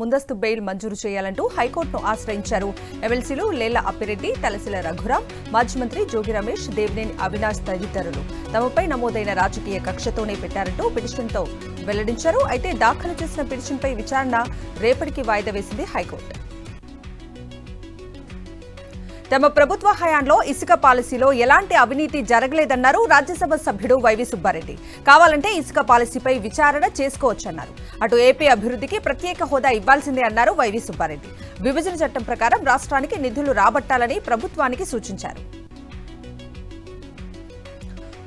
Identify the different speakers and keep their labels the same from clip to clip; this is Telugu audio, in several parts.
Speaker 1: ముందస్తు బెయిల్ మంజూరు చేయాలంటూ హైకోర్టును ఆశ్రయించారు. ఎమ్మెల్సీలు లేళ్ల అప్పిరెడ్డి, తలసిల రఘురాం, మాజీ మంత్రి జోగి రమేష్, దేవినేని అవినాష్ తదితరులు తమపై నమోదైన రాజకీయ కక్షతోనే పెట్టారంటూ పిటిషన్తో వెల్లడించారు. అయితే దాఖలు చేసిన పిటిషన్పై విచారణ రేపటికి వాయిదా వేసింది హైకోర్టు. తమ ప్రభుత్వ హయాంలో ఇసుక పాలసీలో ఎలాంటి అవినీతి జరగలేదన్నారు రాజ్యసభ సభ్యుడు వైవి సుబ్బారెడ్డి. కావాలంటే ఇసుక పాలసీపై విచారణ చేసుకోవచ్చన్నారు. అటు ఏపీ అభివృద్ధికి ప్రత్యేక హోదా ఇవ్వాల్సిందే అన్నారు వైవి సుబ్బారెడ్డి. విభజన చట్టం ప్రకారం రాష్ట్రానికి నిధులు రాబట్టాలని ప్రభుత్వానికి సూచించారు.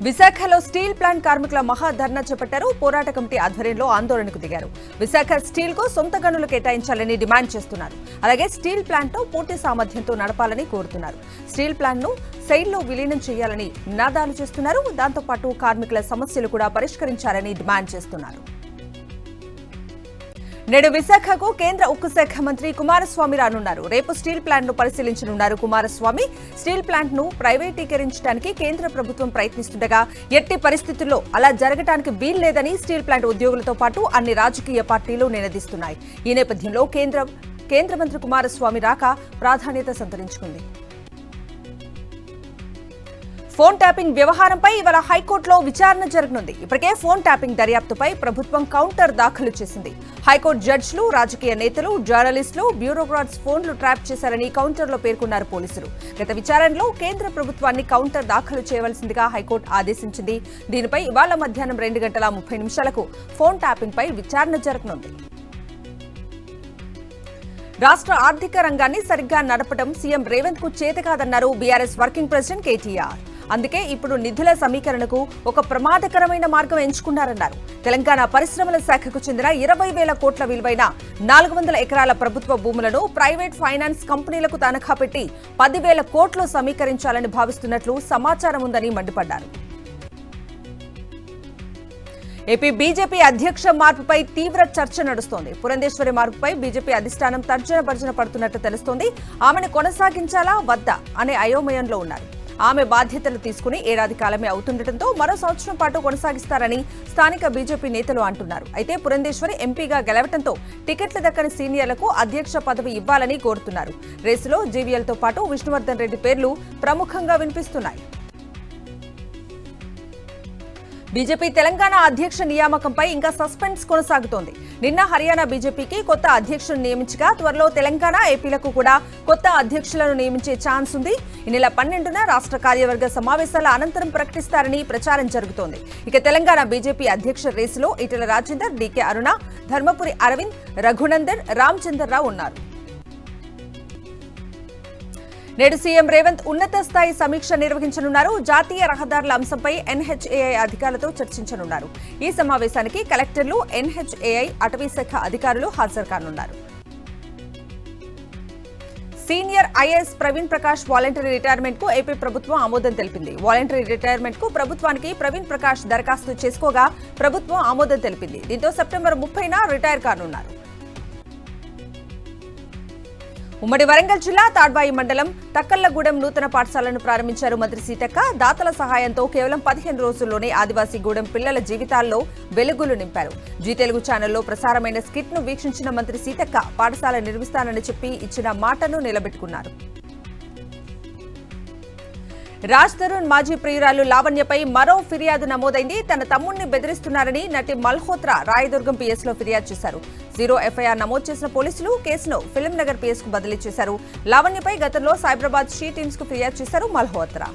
Speaker 1: విశాఖలో స్టీల్ ప్లాంట్ కార్మికుల మహాధర్నా చేపట్టారు. పోరాట కమిటీ ఆధ్వర్యంలో ఆందోళనకు దిగారు. విశాఖ స్టీల్ కు సొంత గనులు కేటాయించాలని డిమాండ్ చేస్తున్నారు. అలాగే స్టీల్ ప్లాంట్ ను పూర్తి సామర్థ్యంతో నడపాలని కోరుతున్నారు. స్టీల్ ప్లాంట్ ను సైడ్లో విలీనం చేయాలని నినాదాలు చేస్తున్నారు. దాంతో పాటు కార్మికుల సమస్యలు కూడా పరిష్కరించాలని డిమాండ్ చేస్తున్నారు. నేడు విశాఖకు కేంద్ర ఉక్కు శాఖ మంత్రి కుమారస్వామి రానున్నారు. రేపు స్టీల్ ప్లాంట్ ను పరిశీలించనున్నారు కుమారస్వామి. స్టీల్ ప్లాంట్ ను ప్రైవేటీకరించడానికి కేంద్ర ప్రభుత్వం ప్రయత్నిస్తుండగా ఎట్టి పరిస్థితుల్లో అలా జరగడానికి వీల్లేదని స్టీల్ ప్లాంట్ ఉద్యోగులతో పాటు అన్ని రాజకీయ పార్టీలు నినదిస్తున్నాయి. ఈ నేపథ్యంలో కేంద్ర మంత్రి కుమారస్వామి రాక ప్రాధాన్యత సంతరించుకుంది. ఫోన్ ట్యాపింగ్ వ్యవహారంపై ఇవాళ హైకోర్టులో విచారణ జరగనుంది. ఇప్పటికే ఫోన్ ట్యాపింగ్ దర్యాప్తుపై ప్రభుత్వం కౌంటర్ దాఖలు చేసింది. హైకోర్టు జడ్జిలు, రాజకీయ నేతలు, జర్నలిస్టులు, బ్యూరోక్రాట్స్ ఫోన్లు ట్రాప్ చేశారని కౌంటర్లో పేర్కొన్నారు పోలీసులు. గత విచారణలో కేంద్ర ప్రభుత్వాన్ని కౌంటర్ దాఖలు చేయవలసిందిగా హైకోర్టు ఆదేశించింది. దీనిపై ఇవాళ మధ్యాహ్నం 2:30 ఫోన్ ట్యాపింగ్ పై విచారణ జరగనుంది. రాష్ట్ర ఆర్థిక రంగాన్ని సరిగ్గా నడపడం సీఎం రేవంత్ కు చేతకాదన్నారు బీఆర్ఎస్ వర్కింగ్ ప్రెసిడెంట్ కేటీఆర్. అందుకే ఇప్పుడు నిధుల సమీకరణకు ఒక ప్రమాదకరమైన మార్గం ఎంచుకున్నారన్నారు. తెలంగాణ పరిశ్రమల శాఖకు చెందిన 20,000 కోట్ల విలువైన 400 ఎకరాల ప్రభుత్వ భూములను ప్రైవేట్ ఫైనాన్స్ కంపెనీలకు తనఖా పెట్టి 10,000 కోట్లు సమీకరించాలని భావిస్తున్నట్లు సమాచారం ఉందని మండిపడ్డారు. ఏపీ బీజేపీ అధ్యక్ష మార్పుపై తీవ్ర చర్చ నడుస్తోంది. పురంధేశ్వరి మార్పుపై బీజేపీ అధిష్టానం తర్జన పడుతున్నట్టు తెలుస్తోంది. ఆమెను కొనసాగించాలా వద్దా అనే అయోమయంలో ఉన్నారు. ఆమె బాధ్యతలు తీసుకుని ఏడాది కాలమే అవుతుండటంతో మరో సంవత్సరం పాటు కొనసాగిస్తారని స్థానిక బీజేపీ నేతలు అంటున్నారు. అయితే పురంధేశ్వరి ఎంపీగా గెలవడంతో టికెట్లు దక్కని సీనియర్లకు అధ్యక్ష పదవి ఇవ్వాలని కోరుతున్నారు. రేసులో జీవీఎల్తో పాటు విష్ణువర్ధన్ రెడ్డి పేర్లు ప్రముఖంగా వినిపిస్తున్నాయి. బీజేపీ తెలంగాణ అధ్యక్ష నియామకంపై ఇంకా సస్పెన్స్ కొనసాగుతోంది. నిన్న హర్యానా బీజేపీకి కొత్త అధ్యక్షులను నియమించగా త్వరలో తెలంగాణ, ఏపీలకు కూడా కొత్త అధ్యక్షులను నియమించే ఛాన్స్ ఉంది. ఈ నెల 12న రాష్ట్ర కార్యవర్గ సమావేశాల అనంతరం ప్రకటిస్తారని ప్రచారం జరుగుతోంది. ఇక తెలంగాణ బీజేపీ అధ్యక్ష రేసులో ఈటెల రాజేందర్, డీకే అరుణ, ధర్మపురి అరవింద్, రఘునందన్, రామచంద్రరావు ఉన్నారు. నేడు సీఎం రేవంత్ ఉన్నత స్థాయి సమీక్ష నిర్వహించనున్నారు. జాతీయ రహదారుల అంశంపై ఎన్హెచ్ఏఐ అధికారులతో చర్చించనున్నారు. ఈ సమావేశానికి కలెక్టర్లు, ఎన్హెచ్ఏఐ, అటవీశాఖ అధికారులు హాజరు కానున్నారు. Senior IAS Praveen Prakash voluntary retirement కు ఏపీ ప్రభుత్వం ఆమోదం తెలిపింది. వాలంటరీ రిటైర్మెంట్ కు ప్రభుత్వానికి ప్రవీణ్ ప్రకాష్ దరఖాస్తు చేసుకోగా ప్రభుత్వం ఆమోదం తెలిపింది. దీంతో సెప్టెంబర్ 30న రిటైర్ కానున్నారు. ఉమ్మడి వరంగల్ జిల్లా తాడ్వాయి మండలం తక్కళ్లగూడెం నూతన పాఠశాలను ప్రారంభించారు మంత్రి సీతక్క. దాతల సహాయంతో కేవలం 15 రోజుల్లోనే ఆదివాసీ గూడెం పిల్లల జీవితాల్లో వెలుగులు నింపారు. జీ తెలుగు ఛానల్లో ప్రసారమైన స్కిట్ ను వీక్షించిన మంత్రి సీతక్క పాఠశాల నిర్మిస్తానని చెప్పి ఇచ్చిన మాటను నిలబెట్టుకున్నారు. రాజ్ తరుణ్ మాజీ ప్రియురాలు లావణ్యపై మరో ఫిర్యాదు నమోదైంది. తన తమ్ముడిని బెదిరిస్తున్నారని నటి మల్హోత్రా రాయదుర్గం పీఎస్లో ఫిర్యాదు చేశారు. 0 ఎఫ్ఐఆర్ నమోదు చేసిన పోలీసులు కేసును ఫిలింనగర్ పీఎస్ కు బదిలీ చేశారు. లావణ్యపై గతంలో సైబరాబాద్ షీ టీమ్స్ కు ఫిర్యాదు చేశారు మల్హోత్రా.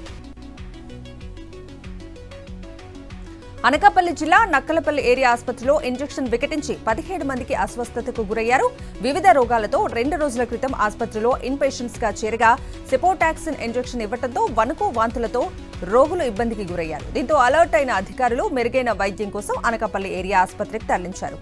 Speaker 1: అనకాపల్లి జిల్లా నక్కలపల్లి ఏరియా ఆసుపత్రిలో ఇంజెక్షన్ వికటించి 17 మందికి అస్వస్థతకు గురయ్యారు. వివిధ రోగాలతో 2 రోజుల క్రితం ఆసుపత్రిలో ఇన్ పేషెంట్స్ గా చేరగా సెపోటాక్సిన్ ఇంజెక్షన్ ఇవ్వడంతో వణుకు, వాంతులతో రోగులు ఇబ్బందికి గురయ్యారు. దీంతో అలర్ట్ అయిన అధికారులు మెరుగైన వైద్యం కోసం అనకాపల్లి ఏరియా ఆసుపత్రికి తరలించారు.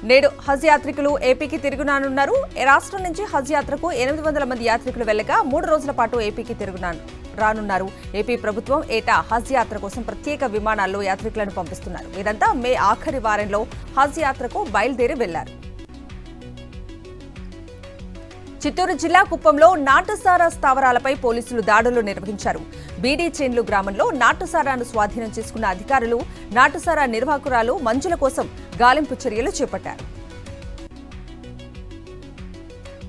Speaker 1: నేడు హజ్ యాత్రికులు ఏపీకి తిరుగునానున్నారు. రాష్ట్రం నుంచి హజ్ యాత్రకు 800 మంది యాత్రికులు వెళ్లగా 3 రోజుల పాటు ఏపీకి రానున్నారు. ఏపీ ప్రభుత్వం ఏటా హజ్ యాత్ర కోసం ప్రత్యేక విమానాల్లో యాత్రికులను పంపిస్తున్నారు. వీరంతా మే ఆఖరి వారంలో హజ్ యాత్రకు బయలుదేరి వెళ్లారు. చిత్తూరు జిల్లా కుప్పంలో నాటుసారా స్థావరాలపై పోలీసులు దాడులు నిర్వహించారు. బీడీ చేన్లు గ్రామంలో నాటుసారాను స్వాధీనం చేసుకున్న అధికారులు నాటుసారా నిర్వాహకురాలు మంజుల కోసం గాలింపు చర్యలు చేపట్టారు.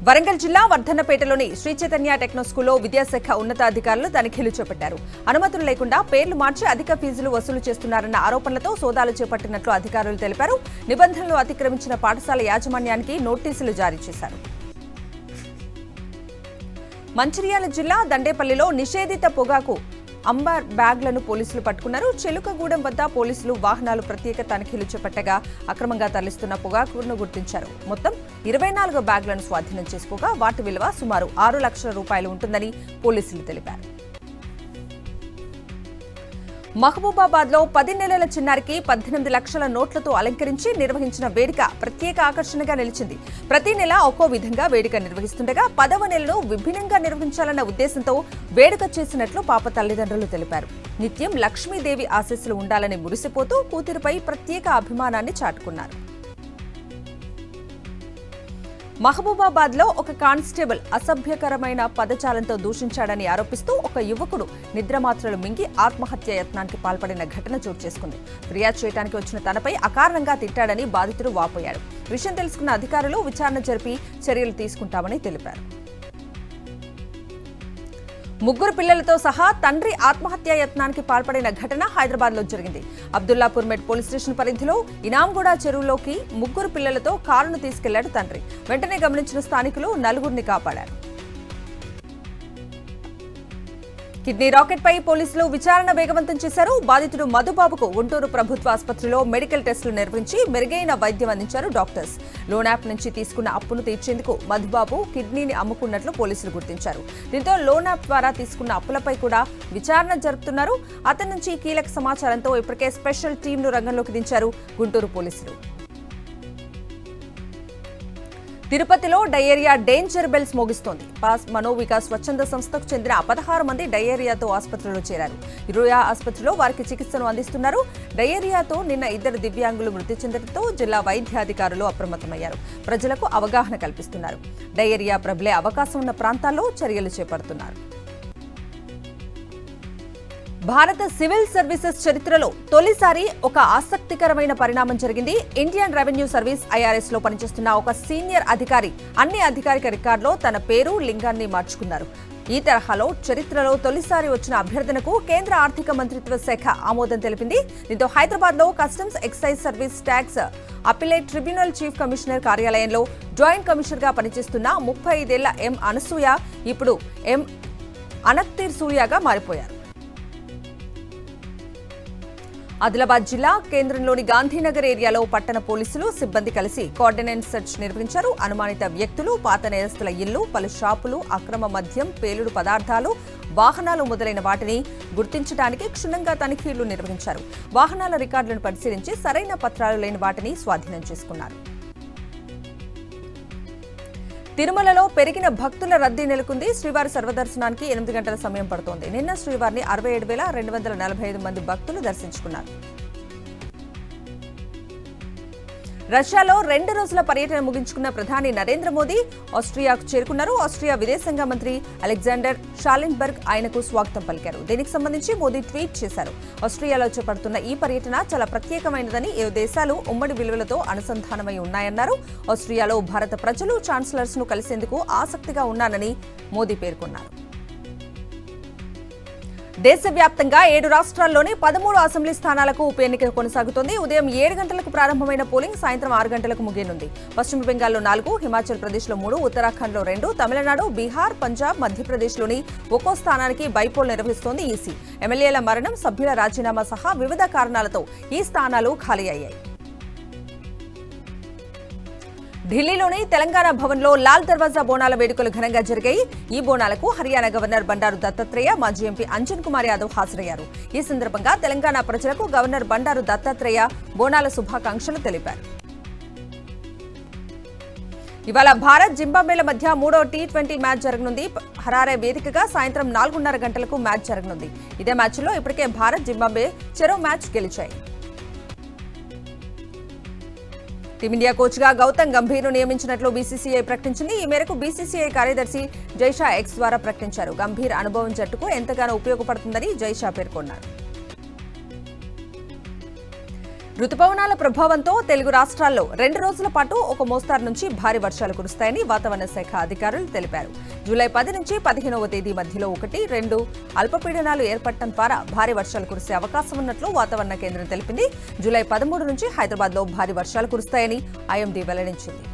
Speaker 1: వరంగల్ జిల్లా వర్ధన్నపేటలోని శ్రీ చైతన్య టెక్నో స్కూల్లో విద్యాశాఖ ఉన్నతాధికారులు తనిఖీలు చేపట్టారు. అనుమతులు లేకుండా పేర్లు మార్చి అధిక ఫీజులు వసూలు చేస్తున్నారన్న ఆరోపణలతో సోదాలు చేపట్టినట్లు అధికారులు తెలిపారు. నిబంధనలు అతిక్రమించిన పాఠశాల యాజమాన్యానికి నోటీసులు జారీ చేశారు. మంచిర్యాల జిల్లా దండేపల్లిలో నిషేధిత పొగాకు అంబార్ బ్యాగ్లను పోలీసులు పట్టుకున్నారు. చెలుకగూడెం వద్ద పోలీసులు వాహనాలు ప్రత్యేక తనిఖీలు చేపట్టగా అక్రమంగా తరలిస్తున్న పొగాకును గుర్తించారు. మొత్తం 24 బ్యాగ్లను స్వాధీనం చేసుకోగా వాటి విలువ సుమారు 6 లక్షల రూపాయలు ఉంటుందని పోలీసులు తెలిపారు. మహబూబాబాద్ లో 10 నెలల చిన్నారికి 18 లక్షల నోట్లతో అలంకరించి నిర్వహించిన వేడుక ప్రత్యేక ఆకర్షణగా నిలిచింది. ప్రతి నెల ఒక్కో విధంగా వేడుక నిర్వహిస్తుండగా 10వ నెలను విభిన్నంగా నిర్వహించాలన్న ఉద్దేశంతో వేడుక చేసినట్లు పాప తల్లిదండ్రులు తెలిపారు. నిత్యం లక్ష్మీదేవి ఆశీస్సులు ఉండాలని మురిసిపోతూ కూతురుపై ప్రత్యేక అభిమానాన్ని చాటుకున్నారు. మహబూబాబాద్ లో ఒక కానిస్టేబుల్ అసభ్యకరమైన పదజాలంతో దూషించాడని ఆరోపిస్తూ ఒక యువకుడు నిద్రమాత్రలు మింగి ఆత్మహత్య యత్నానికి పాల్పడిన ఘటన చోటు చేసుకుంది. ఫిర్యాదు చేయడానికి వచ్చిన తనపై అకారణంగా తిట్టాడని బాధితుడు వాపోయాడు. విషయం తెలుసుకున్న అధికారులు విచారణ జరిపి చర్యలు తీసుకుంటామని తెలిపారు. 3 పిల్లలతో సహా తండ్రి ఆత్మహత్య యత్నానికి పాల్పడిన ఘటన హైదరాబాద్ లో జరిగింది. అబ్దుల్లాపూర్ మెట్ పోలీస్ స్టేషన్ పరిధిలో ఇనాంగూడ చెరువులోకి 3 పిల్లలతో కారును తీసుకెళ్లాడు తండ్రి. వెంటనే గమనించిన స్థానికులు 4గురిని కాపాడారు. కిడ్నీ రాకెట్ పై పోలీసులు విచారణ వేగవంతం చేశారు. బాధితుడు మధుబాబుకు గుంటూరు ప్రభుత్వ ఆసుపత్రిలో మెడికల్ టెస్టులు నిర్వహించి మెరుగైన వైద్యం అందించారు డాక్టర్స్. లోన్ యాప్ నుంచి తీసుకున్న అప్పును తీర్చేందుకు మధుబాబు కిడ్నీని అమ్ముకున్నట్లు పోలీసులు గుర్తించారు. దీంతో లోన్ యాప్ ద్వారా తీసుకున్న అప్పులపై కూడా విచారణ జరుపుతున్నారు. అతని నుంచి కీలక సమాచారంతో ఇప్పటికే స్పెషల్ టీంను రంగంలోకి దించారు గుంటూరు పోలీసులు. తిరుపతిలో డయేరియా డేంజర్ బెల్స్ మోగిస్తోంది. పాస్ మనోవికాస్ స్వచ్ఛంద సంస్థకు చెందిన 16 మంది డయేరియాతో ఆసుపత్రిలో చేరారు. ఇరుయా ఆసుపత్రిలో వారికి చికిత్సను అందిస్తున్నారు. డయేరియాతో నిన్న 2 దివ్యాంగులు మృతి చెందడంతో జిల్లా వైద్యాధికారులు అప్రమత్తమయ్యారు. ప్రజలకు అవగాహన కల్పిస్తున్నారు. డయేరియా ప్రబలే అవకాశం ఉన్న ప్రాంతాల్లో చర్యలు చేపడుతున్నారు. భారత సివిల్ సర్వీసెస్ చరిత్రలో తొలిసారి ఒక ఆసక్తికరమైన పరిణామం జరిగింది. ఇండియన్ రెవెన్యూ సర్వీస్ IRS లో పనిచేస్తున్న ఒక సీనియర్ అధికారి అన్ని అధికారిక రికార్డులో తన పేరు, లింగాన్ని మార్చుకున్నారు. ఈ తరహాలో చరిత్రలో తొలిసారి వచ్చిన అభ్యర్థనకు కేంద్ర ఆర్థిక మంత్రిత్వ శాఖ ఆమోదం తెలిపింది. దీంతో హైదరాబాద్ లో customs excise service tax appellate tribunal chief commissioner కార్యాలయంలో జాయింట్ కమిషనర్ గా పనిచేస్తున్న 35 ఏళ్ల ఎం అనసూయ ఇప్పుడు ఎం అనక్తీర్ సూర్యగా మారిపోయారు. ఆదిలాబాద్ జిల్లా కేంద్రంలోని గాంధీనగర్ ఏరియాలో పట్టణ పోలీసులు సిబ్బంది కలిసి కోఆర్డినేట్ సెర్చ్ నిర్వహించారు. అనుమానిత వ్యక్తులు, పాత నేరస్తుల ఇళ్లు, పలు షాపులు, అక్రమ మద్యం, పేలుడు పదార్థాలు, వాహనాలు మొదలైన వాటిని గుర్తించడానికి క్షుణ్ణంగా తనిఖీలు నిర్వహించారు. వాహనాల రికార్డులను పరిశీలించి సరైన పత్రాలు లేని వాటిని స్వాధీనం చేసుకున్నారు. తిరుమలలో పెరిగిన భక్తుల రద్దీ నెలకొంది. శ్రీవారి సర్వదర్శనానికి 8 గంటల సమయం పడుతోంది. నిన్న శ్రీవారిని 67,245 మంది భక్తులు దర్శించుకున్నారు. రష్యాలో 2 రోజుల పర్యటన ముగించుకున్న ప్రధాని నరేంద్ర మోదీ ఆస్ట్రియాకు చేరుకున్నారు. ఆస్ట్రియా విదేశాంగ మంత్రి అలెగ్జాండర్ షాలెన్బర్గ్ ఆయనకు స్వాగతం పలికారు. దీనికి సంబంధించి మోదీ ట్వీట్ చేశారు. ఆస్ట్రియాలో చేపడుతున్న ఈ పర్యటన చాలా ప్రత్యేకమైనదని, 7 దేశాలు ఉమ్మడి విలువలతో అనుసంధానమై ఉన్నాయన్నారు. ఆస్ట్రియాలో భారత ప్రజలు ఛాన్సలర్స్ ను కలిసేందుకు ఆసక్తిగా ఉన్నానని మోదీ పేర్కొన్నారు. దేశవ్యాప్తంగా 7 రాష్ట్రాల్లోని 13 అసెంబ్లీ స్థానాలకు ఉప ఎన్నిక కొనసాగుతోంది. ఉదయం 7 గంటలకు ప్రారంభమైన పోలింగ్ సాయంత్రం 6 గంటలకు ముగియనుంది. పశ్చిమ బెంగాల్లో 4, హిమాచల్ ప్రదేశ్లో 3, ఉత్తరాఖండ్లో 2, తమిళనాడు, బీహార్, పంజాబ్, మధ్యప్రదేశ్లోని ఒక్కో స్థానానికి బైపోల్ నిర్వహిస్తోంది ఈసీ. ఎమ్మెల్యేల మరణం, సభ్యుల రాజీనామా సహా వివిధ కారణాలతో ఈ స్థానాలు ఖాళీ అయ్యాయి. ఢిల్లీలోని తెలంగాణ భవన్లో లాల్ దర్వాజా బోనాల వేడుకలు ఘనంగా జరిగాయి. ఈ బోనాలకు హర్యానా గవర్నర్ బండారు దత్తాత్రేయ, మాజీ ఎంపీ అంజన్ కుమార్ యాదవ్ హాజరయ్యారు. ఈ సందర్భంగా తెలంగాణ ప్రజలకు గవర్నర్ బండారు దత్తాత్రేయ బోనాల శుభాకాంక్షలు తెలిపారు. ఇవాళ భారత్ జింబాబ్వేల మధ్య 3వ T20 మ్యాచ్ జరగనుంది. హరారే వేదికగా సాయంత్రం 4:30 గంటలకు మ్యాచ్ జరగనుంది. ఇదే మ్యాచ్లో ఇప్పటికే భారత్, జింబాబ్వే చెరో మ్యాచ్ గెలిచాయి. టీమిండియా కోచ్గా గౌతమ్ గంభీర్ను నియమించినట్లు బీసీసీఐ ప్రకటించింది. ఈ మేరకు బీసీసీఐ కార్యదర్శి జైషా ఎక్స్ ద్వారా ప్రకటించారు. గంభీర్ అనుభవం జట్టుకు ఎంతగానో ఉపయోగపడుతుందని జైషా పేర్కొన్నారు. రుతుపవనాల ప్రభావంతో తెలుగు రాష్ట్రాల్లో 2 రోజుల పాటు ఒక మోస్తారు నుంచి భారీ వర్షాలు కురుస్తాయని వాతావరణ శాఖ అధికారులు తెలిపారు. జూలై 10 నుంచి 15వ తేదీ మధ్యలో 1-2 అల్పపీడనాలు ఏర్పడటం ద్వారా భారీ వర్షాలు కురిసే అవకాశం ఉన్నట్లు వాతావరణ కేంద్రం తెలిపింది. జూలై 13 నుంచి హైదరాబాద్లో భారీ వర్షాలు కురుస్తాయని ఐఎండీ వెల్లడించింది.